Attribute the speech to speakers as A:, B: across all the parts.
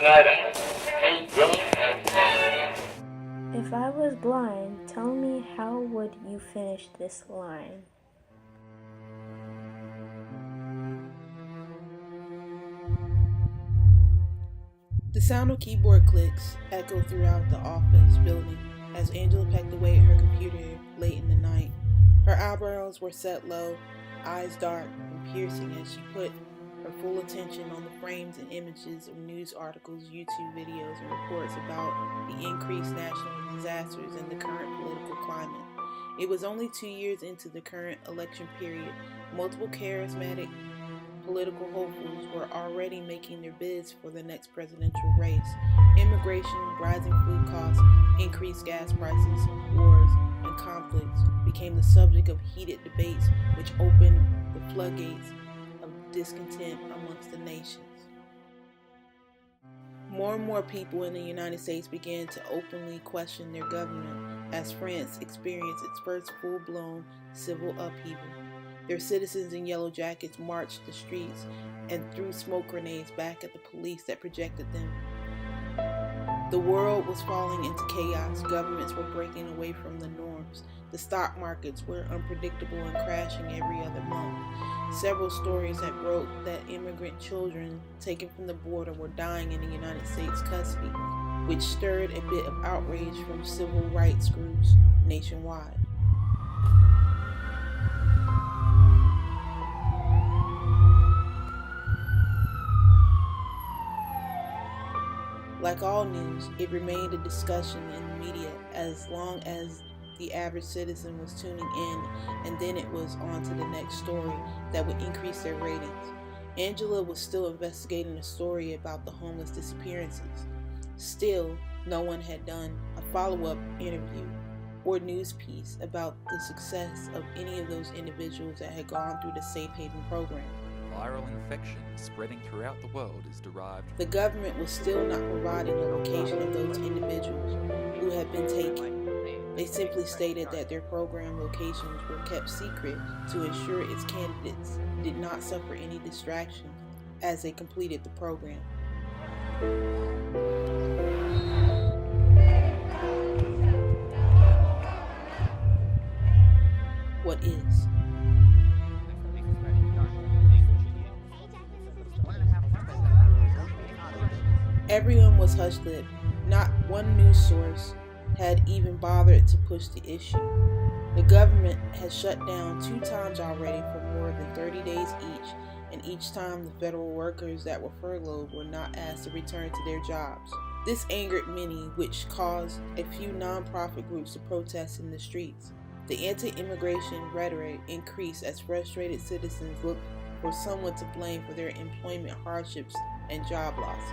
A: If I was blind, tell me how would you finish this line?
B: The sound of keyboard clicks echoed throughout the office building as Angela pecked away at her computer late in the night. Her eyebrows were set low, eyes dark and piercing as she put her full attention on the frames and images of news articles, YouTube videos, and reports about the increased national disasters and the current political climate. It was only 2 years into the current election period. Multiple charismatic political hopefuls were already making their bids for the next presidential race. Immigration, rising food costs, increased gas prices, wars, and conflicts became the subject of heated debates which opened the floodgates of discontent amongst the nations. More and more people in the United States began to openly question their government as France experienced its first full-blown civil upheaval. Their citizens in yellow jackets marched the streets and threw smoke grenades back at the police that protected them. The world was falling into chaos. Governments were breaking away from the norms. The stock markets were unpredictable and crashing every other month. Several stories had broke that immigrant children taken from the border were dying in the United States custody, which stirred a bit of outrage from civil rights groups nationwide. Like all news, it remained a discussion in the media as long as the average citizen was tuning in, and then it was on to the next story that would increase their ratings. Angela was still investigating a story about the homeless disappearances. Still, no one had done a follow-up interview or news piece about the success of any of those individuals that had gone through the Safe Haven program.
C: Viral infection spreading throughout the world is derived.
B: The government was still not providing the location of those individuals who had been taken. They simply stated that their program locations were kept secret to ensure its candidates did not suffer any distraction as they completed the program. What is? Everyone was hush-lipped. Not one news source had even bothered to push the issue. The government had shut down 2 times already for more than 30 days each, and each time the federal workers that were furloughed were not asked to return to their jobs. This angered many, which caused a few non-profit groups to protest in the streets. The anti-immigration rhetoric increased as frustrated citizens looked for someone to blame for their employment hardships and job losses.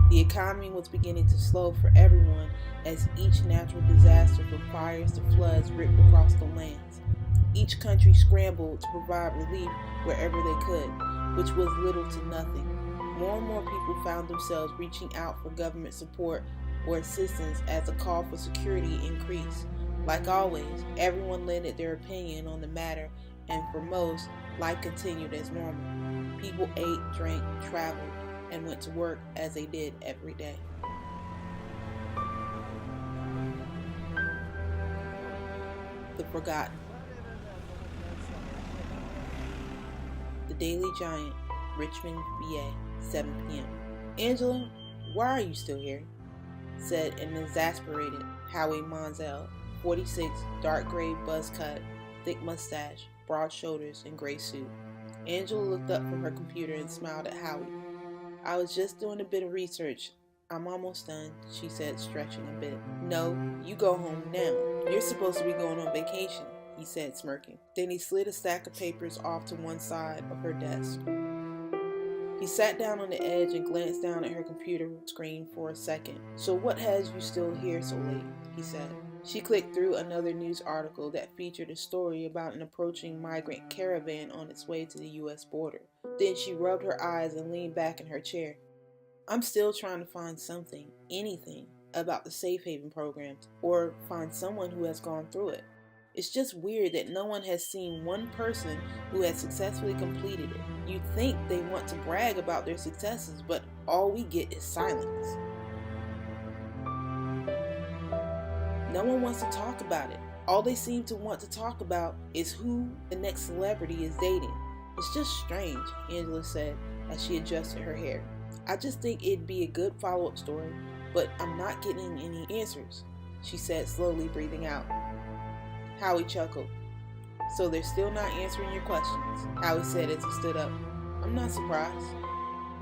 B: The economy was beginning to slow for everyone as each natural disaster from fires to floods ripped across the lands. Each country scrambled to provide relief wherever they could, which was little to nothing. More and more people found themselves reaching out for government support or assistance as the call for security increased. Like always, everyone lended their opinion on the matter, and for most, life continued as normal. People ate, drank, traveled, and went to work as they did every day. The Forgotten. The Daily Giant, Richmond, VA, 7 p.m. Angela, why are you still here? Said an exasperated Howie Monzel, 46, dark gray buzz cut, thick mustache, broad shoulders, and gray suit. Angela looked up from her computer and smiled at Howie. I was just doing a bit of research. I'm almost done, she said, stretching a bit. No, you go home now. You're supposed to be going on vacation, he said, smirking. Then he slid a stack of papers off to one side of her desk. He sat down on the edge and glanced down at her computer screen for a second. So what has you still here so late? He said. She clicked through another news article that featured a story about an approaching migrant caravan on its way to the U.S. border. Then she rubbed her eyes and leaned back in her chair. I'm still trying to find something, anything, about the Safe Haven programs, or find someone who has gone through it. It's just weird that no one has seen one person who has successfully completed it. You'd think they want to brag about their successes, but all we get is silence. No one wants to talk about it. All they seem to want to talk about is who the next celebrity is dating. It's just strange, Angela said as she adjusted her hair. I just think it'd be a good follow-up story, but I'm not getting any answers, she said, slowly breathing out. Howie chuckled. So they're still not answering your questions, Howie said as he stood up. I'm not surprised.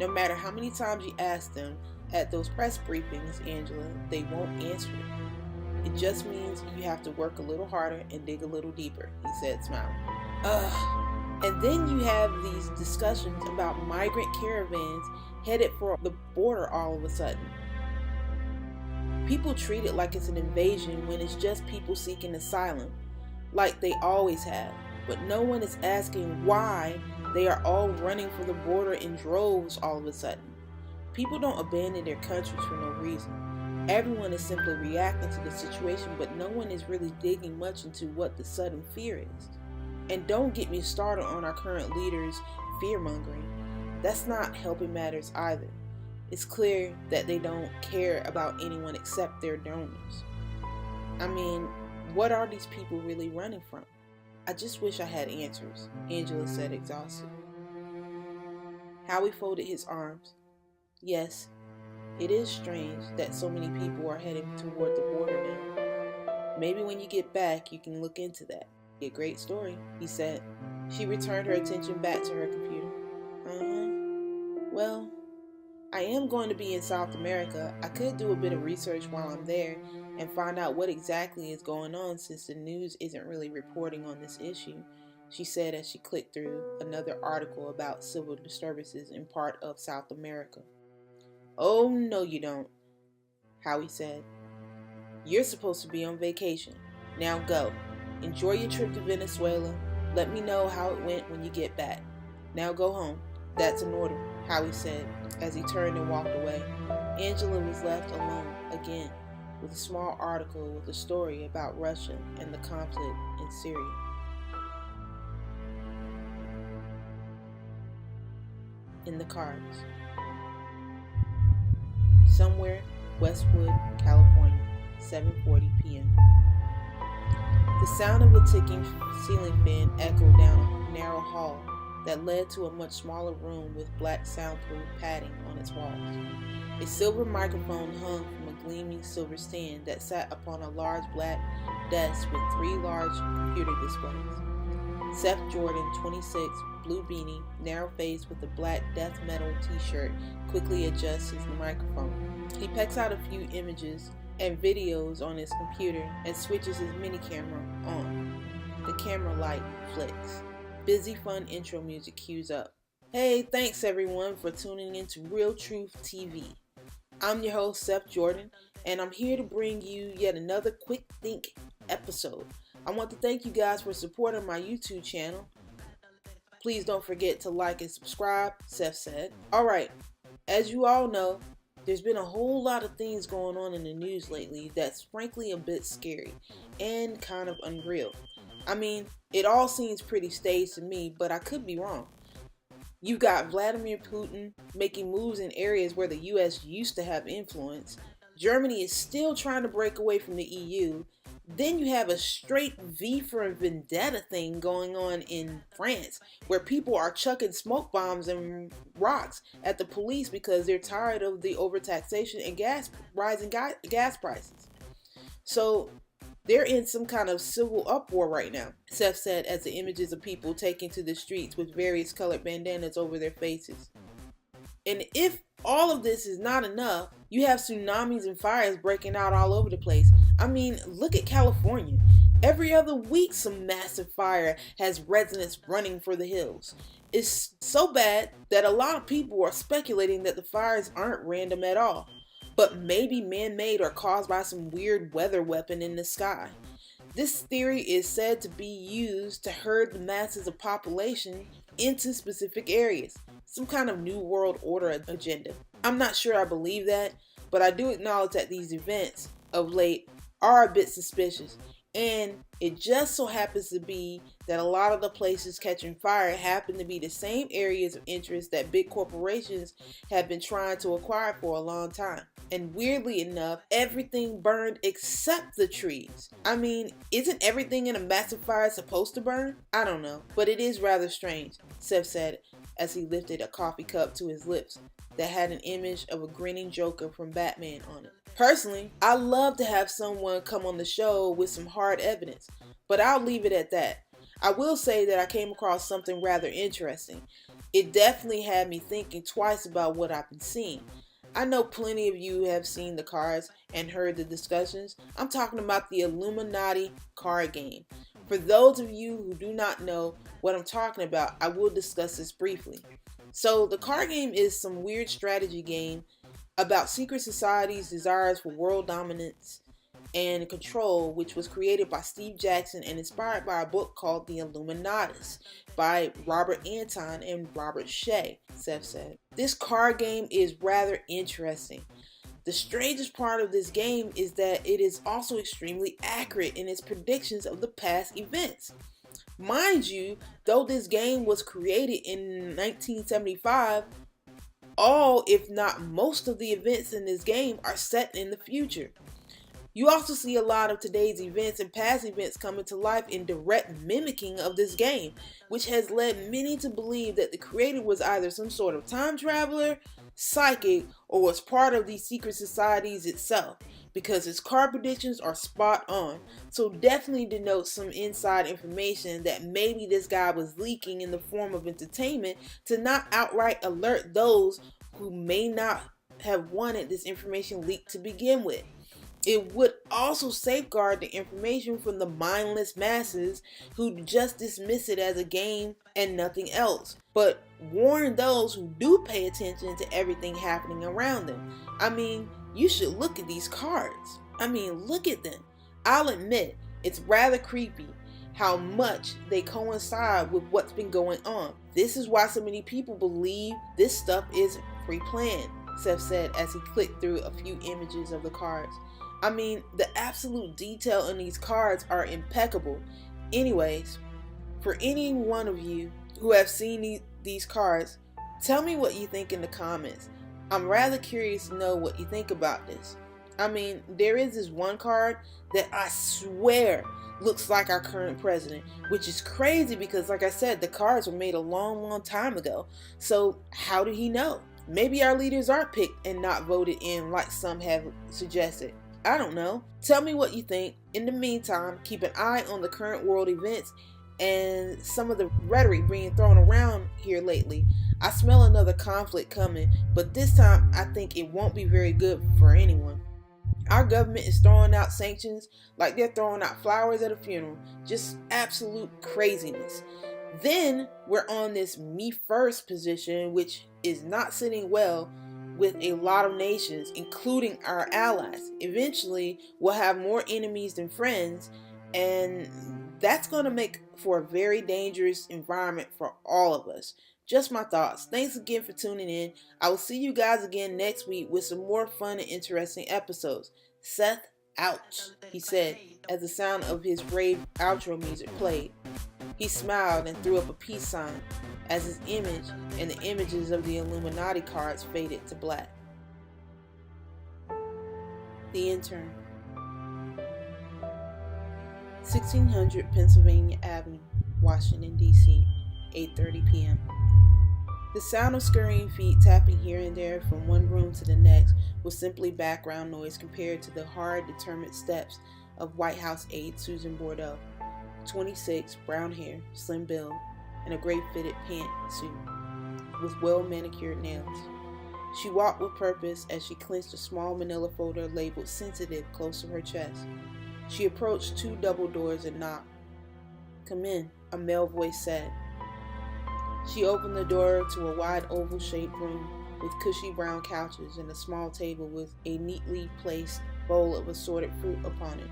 B: No matter how many times you ask them at those press briefings, Angela, they won't answer it. It just means you have to work a little harder and dig a little deeper, he said, smiling. And then you have these discussions about migrant caravans headed for the border all of a sudden. People treat it like it's an invasion when it's just people seeking asylum, like they always have. But no one is asking why they are all running for the border in droves all of a sudden. People don't abandon their countries for no reason. Everyone is simply reacting to the situation, but no one is really digging much into what the sudden fear is. And don't get me started on our current leaders' fear-mongering. That's not helping matters either. It's clear that they don't care about anyone except their donors. I mean, what are these people really running from? I just wish I had answers, Angela said, exhausted. Howie folded his arms. Yes, it is strange that so many people are heading toward the border now. Maybe when you get back, you can look into that. A great story, he said. She returned her attention back to her computer. Well, I am going to be in South America. I could do a bit of research while I'm there and find out what exactly is going on since the news isn't really reporting on this issue, she said as she clicked through another article about civil disturbances in part of South America. Oh, no you don't, Howie said. You're supposed to be on vacation. Now go. Enjoy your trip to Venezuela. Let me know how it went when you get back. Now go home. That's an order, Howie said as he turned and walked away. Angela was left alone again with a small article with a story about Russia and the conflict in Syria. In the cards. Somewhere, Westwood, California, 7:40 p.m. The sound of a ticking ceiling fan echoed down a narrow hall that led to a much smaller room with black soundproof padding on its walls. A silver microphone hung from a gleaming silver stand that sat upon a large black desk with 3 large computer displays. Seth Jordan, 26, blue beanie, narrow face with a black death metal t-shirt, quickly adjusts his microphone. He pecks out a few images and videos on his computer and switches his mini camera on. The camera light flicks. Busy fun intro music cues up. Hey, thanks everyone for tuning in to Real Truth TV. I'm your host, Seth Jordan, and I'm here to bring you yet another Quick Think episode. I want to thank you guys for supporting my YouTube channel. Please don't forget to like and subscribe, Seth said. Alright, as you all know, there's been a whole lot of things going on in the news lately that's frankly a bit scary and kind of unreal. I mean, it all seems pretty staged to me, but I could be wrong. You got Vladimir Putin making moves in areas where the US used to have influence. Germany is still trying to break away from the EU. Then you have a straight V for Vendetta thing going on in France, where people are chucking smoke bombs and rocks at the police because they're tired of the overtaxation and rising gas prices. So they're in some kind of civil uproar right now, Seth said as the images of people taking to the streets with various colored bandanas over their faces. And if all of this is not enough, you have tsunamis and fires breaking out all over the place. I mean, look at California. Every other week some massive fire has residents running for the hills. It's so bad that a lot of people are speculating that the fires aren't random at all, but maybe man-made or caused by some weird weather weapon in the sky. This theory is said to be used to herd the masses of population into specific areas. Some kind of New World Order agenda. I'm not sure I believe that, but I do acknowledge that these events of late are a bit suspicious, And it just so happens to be that a lot of the places catching fire happen to be the same areas of interest that big corporations have been trying to acquire for a long time. And weirdly enough, everything burned except the trees. I mean, isn't everything in a massive fire supposed to burn? I don't know, but it is rather strange, Seth said as he lifted a coffee cup to his lips that had an image of a grinning Joker from Batman on it. Personally, I love to have someone come on the show with some hard evidence, but I'll leave it at that. I will say that I came across something rather interesting. It definitely had me thinking twice about what I've been seeing. I know plenty of you have seen the cards and heard the discussions. I'm talking about the Illuminati card game. For those of you who do not know what I'm talking about, I will discuss this briefly. So the card game is some weird strategy game about secret societies' desires for world dominance and control, which was created by Steve Jackson and inspired by a book called The Illuminatus by Robert Anton and Robert Shea, Seth said. This card game is rather interesting. The strangest part of this game is that it is also extremely accurate in its predictions of the past events. Mind you, though this game was created in 1975, all, if not most of the events in this game are set in the future. You also see a lot of today's events and past events coming to life in direct mimicking of this game, which has led many to believe that the creator was either some sort of time traveler, psychic, or was part of these secret societies itself, because his card predictions are spot on. So definitely denotes some inside information that maybe this guy was leaking in the form of entertainment to not outright alert those who may not have wanted this information leaked to begin with. It would also safeguard the information from the mindless masses who just dismiss it as a game and nothing else, but warn those who do pay attention to everything happening around them. I mean, you should look at these cards. Look at them. I'll admit, it's rather creepy how much they coincide with what's been going on. This is why so many people believe this stuff is pre-planned, Seth said as he clicked through a few images of the cards. The absolute detail in these cards are impeccable. Anyways, for any one of you who have seen these cards, tell me what you think in the comments. I'm rather curious to know what you think about this. There is this one card that I swear looks like our current president, which is crazy because, like I said, the cards were made a long time ago. So how did he know? Maybe our leaders are picked and not voted in like some have suggested. I don't know. Tell me what you think. In the meantime, keep an eye on the current world events and some of the rhetoric being thrown around here lately. I smell another conflict coming, but this time I think it won't be very good for anyone. Our government is throwing out sanctions like they're throwing out flowers at a funeral. Just absolute craziness. Then we're on this me first position, which is not sitting well with a lot of nations, including our allies. Eventually, we'll have more enemies than friends, and that's going to make for a very dangerous environment for all of us. Just my thoughts. Thanks again for tuning in. I will see you guys again next week with some more fun and interesting episodes. Seth out, he said as the sound of his rave outro music played. He smiled and threw up a peace sign as his image and the images of the Illuminati cards faded to black. The Intern, 1600 Pennsylvania Avenue, Washington, D.C., 8:30 p.m. The sound of scurrying feet tapping here and there from one room to the next was simply background noise compared to the hard, determined steps of White House aide Susan Bordeaux, 26, brown hair, slim build, and a gray fitted pantsuit with well-manicured nails. She walked with purpose as she clenched a small manila folder labeled sensitive close to her chest. She approached two double doors and knocked. "Come in," a male voice said. She opened the door to a wide oval-shaped room with cushy brown couches and a small table with a neatly placed bowl of assorted fruit upon it.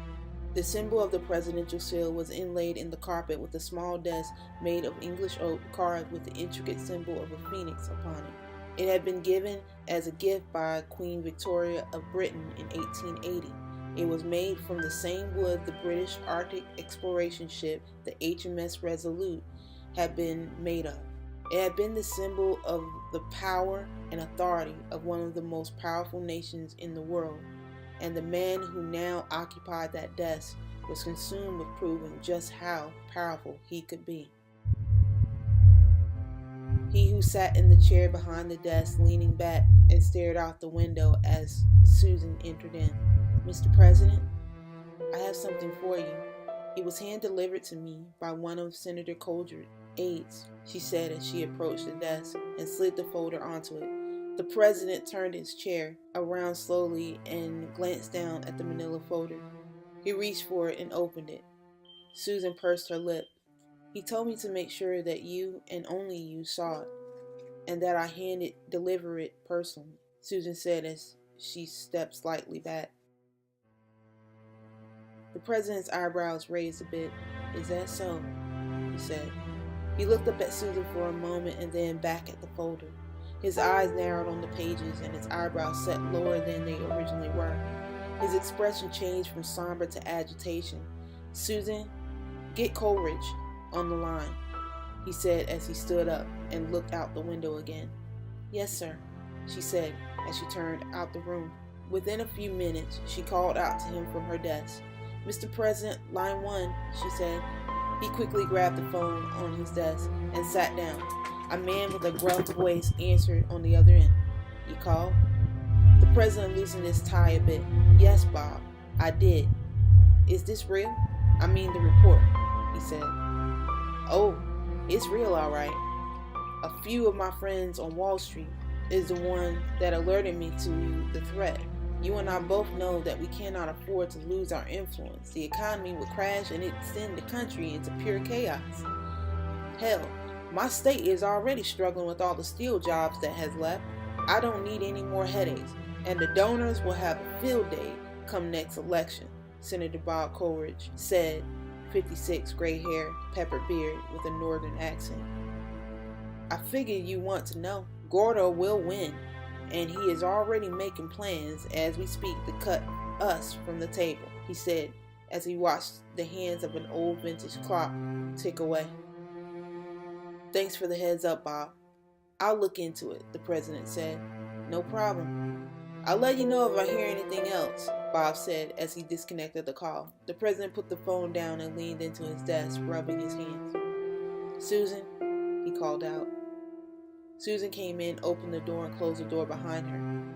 B: The symbol of the presidential seal was inlaid in the carpet with a small desk made of English oak carved with the intricate symbol of a phoenix upon it. It had been given as a gift by Queen Victoria of Britain in 1880, It was made from the same wood the British Arctic exploration ship, the HMS Resolute, had been made of. It had been the symbol of the power and authority of one of the most powerful nations in the world, and the man who now occupied that desk was consumed with proving just how powerful he could be. He who sat in the chair behind the desk, leaning back and stared out the window as Susan entered in. "Mr. President, I have something for you." It was hand-delivered to me by one of Senator Coulter's aides, she said as she approached the desk and slid the folder onto it. The president turned his chair around slowly and glanced down at the manila folder. He reached for it and opened it. Susan pursed her lip. "He told me to make sure that you and only you saw it, and that I deliver it personally," Susan said as she stepped slightly back. The president's eyebrows raised a bit. "Is that so?" he said. He looked up at Susan for a moment and then back at the folder. His eyes narrowed on the pages and his eyebrows set lower than they originally were. His expression changed from somber to agitation. "Susan, get Coleridge on the line," he said as he stood up and looked out the window again. "Yes, sir," she said as she turned out the room. Within a few minutes, she called out to him from her desk. "Mr. President, line 1, she said. He quickly grabbed the phone on his desk and sat down. A man with a gruff voice answered on the other end. "You called?" The president loosened his tie a bit. "Yes, Bob, I did. Is this real? I mean the report," he said. "Oh, it's real, all right. A few of my friends on Wall Street is the one that alerted me to the threat. You and I both know that we cannot afford to lose our influence. The economy would crash and it'd send the country into pure chaos. Hell, my state is already struggling with all the steel jobs that has left. I don't need any more headaches, and the donors will have a field day come next election," Senator Bob Coleridge said, 56, gray hair, peppered beard, with a northern accent. "I figure you want to know. Gordo will win, and he is already making plans as we speak to cut us from the table," he said as he watched the hands of an old vintage clock tick away. "Thanks for the heads up, Bob. I'll look into it," the president said. "No problem. I'll let you know if I hear anything else," Bob said as he disconnected the call. The president put the phone down and leaned into his desk, rubbing his hands. "Susan," he called out. Susan came in, opened the door, and closed the door behind her.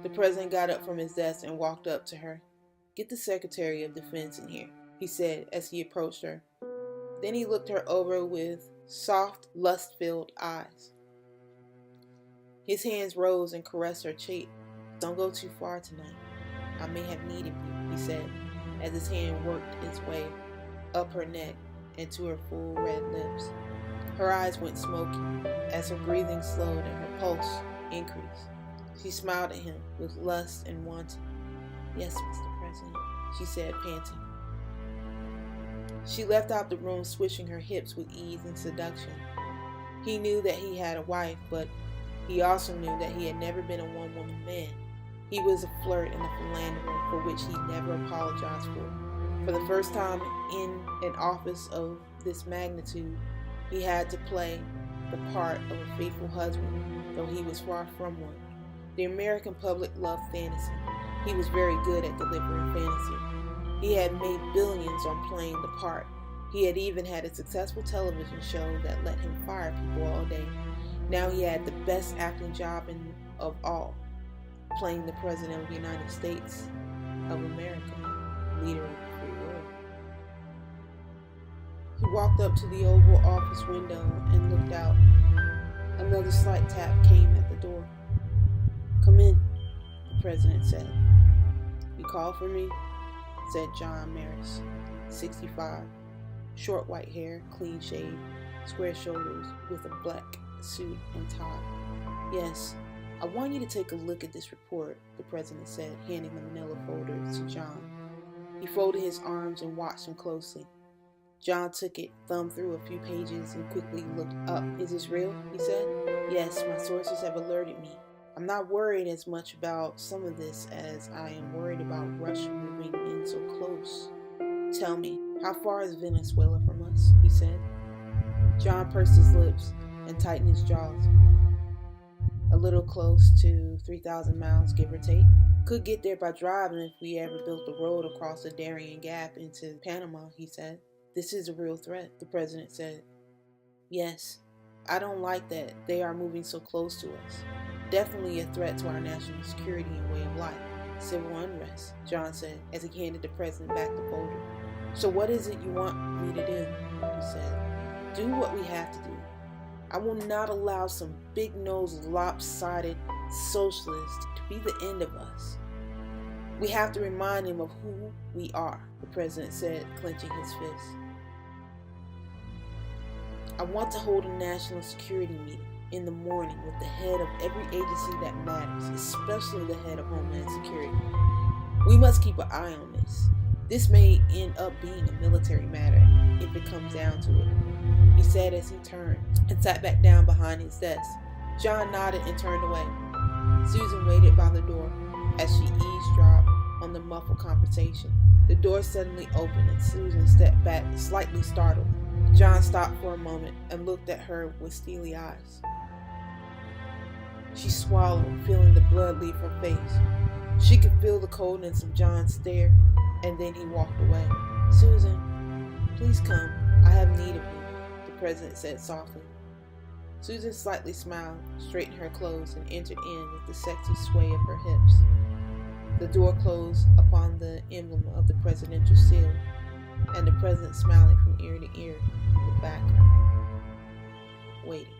B: The president got up from his desk and walked up to her. "Get the Secretary of Defense in here," he said as he approached her. Then he looked her over with soft, lust-filled eyes. His hands rose and caressed her cheek. "Don't go too far tonight. I may have needed you," he said as his hand worked its way up her neck and to her full red lips. Her eyes went smoky as her breathing slowed and her pulse increased. She smiled at him with lust and wanting. "Yes, Mr. President," she said, panting. She left out the room, swishing her hips with ease and seduction. He knew that he had a wife, but he also knew that he had never been a one-woman man. He was a flirt and a philanderer for which he never apologized for. For the first time in an office of this magnitude, he had to play the part of a faithful husband, though he was far from one. The American public loved fantasy. He was very good at delivering fantasy. He had made billions on playing the part. He had even had a successful television show that let him fire people all day. Now he had the best acting job of all, playing the President of the United States of America, leader of the free world. He walked up to the Oval Office window and looked out. Another slight tap came at the door. "Come in," the president said. "You called for me?" said John Maris, 65, short white hair, clean shaved, square shoulders, with a black suit and tie. "Yes, I want you to take a look at this report," the president said, handing the manila folder to John. He folded his arms and watched him closely. John took it, thumbed through a few pages, and quickly looked up. "Is this real?" he said. "Yes, my sources have alerted me. I'm not worried as much about some of this as I am worried about Russia moving in so close. Tell me, how far is Venezuela from us? He said. John pursed his lips and tightened his jaws. A little close to 3,000 miles, give or take. Could get there by driving if we ever built the road across the Darien Gap into Panama, he said. This is a real threat, the president said. Yes, I don't like that they are moving so close to us. Definitely a threat to our national security and way of life. Civil unrest, John said as he handed the president back the folder. So what is it you want me to do? He said. Do what we have to do. I will not allow some big-nosed, lopsided socialist to be the end of us. We have to remind him of who we are, the president said, clenching his fist. I want to hold a national security meeting in the morning with the head of every agency that matters, especially the head of Homeland Security. We must keep an eye on this. This may end up being a military matter if it comes down to it, he said as he turned and sat back down behind his desk. John nodded and turned away. Susan waited by the door as she eavesdropped on the muffled conversation. The door suddenly opened and Susan stepped back, slightly startled. John stopped for a moment and looked at her with steely eyes. She swallowed, feeling the blood leave her face. She could feel the coldness of John's stare, and then he walked away. Susan, please come. I have need of you, the president said softly. Susan slightly smiled, straightened her clothes, and entered in with the sexy sway of her hips. The door closed upon the emblem of the presidential seal, and the president smiling from ear to ear in the background, waiting.